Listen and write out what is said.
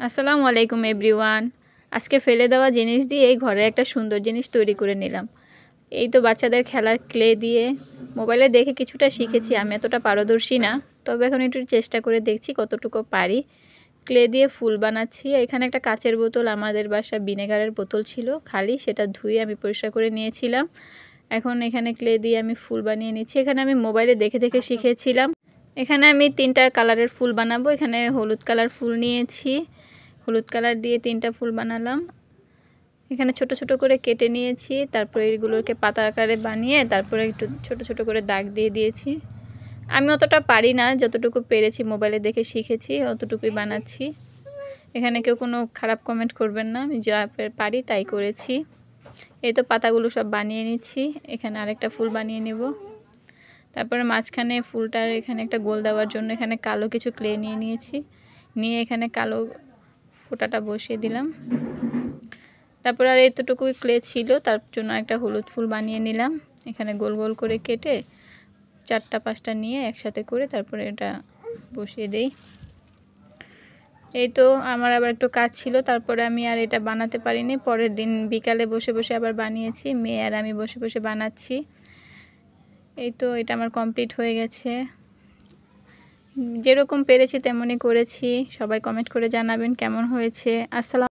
আসসালামু আলাইকুম এভরিওয়ান। আজকে ফেলে দেওয়া জিনিস দিয়ে ঘরে একটা সুন্দর জিনিস তৈরি করে নিলাম। এই তো বাচ্চাদের খেলার ক্লে দিয়ে মোবাইলে দেখে কিছুটা শিখেছি, আমি এতটা পারদর্শী না, তবে এখন একটু চেষ্টা করে দেখছি কতটুকু পারি। ক্লে দিয়ে ফুল বানাচ্ছি। এখানে একটা কাচের বোতল, আমাদের বাসায় ভিনেগারের বোতল ছিল খালি, সেটা ধুয়ে আমি পরিষ্কার করে নিয়েছিলাম। এখন এখানে ক্লে দিয়ে আমি ফুল বানিয়ে নিচ্ছি। এখানে আমি মোবাইলে দেখে দেখে শিখেছিলাম। এখানে আমি 3টা কালারের ফুল বানাবো। এখানে হলুদ কালার ফুল নিয়েছি, হলুদ কালার দিয়ে 3টা ফুল বানালাম। এখানে ছোট ছোট করে কেটে নিয়েছি, তারপরে এগুলোকে পাতা আকারে বানিয়ে তারপরে একটু ছোট ছোট করে দাগ দিয়ে দিয়েছি। আমি অতটা পারি না, যতটুকু পেরেছি মোবাইলে দেখে শিখেছি অতটুকুই বানাচ্ছি। এখানে কেউ কোনো খারাপ কমেন্ট করবেন না, আমি যা পারি তাই করেছি। এই তো পাতাগুলো সব বানিয়ে নিচ্ছি। এখানে আরেকটা ফুল বানিয়ে নেব। তারপরে মাঝখানে ফুলটার এখানে একটা গোল দেওয়ার জন্য এখানে কালো কিছু ক্লে নিয়ে নিয়েছি, নিয়ে এখানে কালো ফোঁটাটা বসিয়ে দিলাম। তারপর আর এতটুকু ক্লে ছিল, তার জন্য একটা হলুদ ফুল বানিয়ে নিলাম। এখানে গোল গোল করে কেটে 4টা 5টা নিয়ে একসাথে করে তারপরে এটা বসিয়ে দেই। এই তো আমার আবার একটু কাজ ছিল, তারপরে আমি আর এটা বানাতে পারিনি। পরের দিন বিকালে বসে বসে আবার বানিয়েছি, মেয়ে আর আমি বসে বসে বানাচ্ছি। এই তো এটা আমার কমপ্লিট হয়ে গেছে। যেরকম পেরেছি তেমনই করেছি। সবাই কমেন্ট করে জানাবেন কেমন হয়েছে। আসসালাম।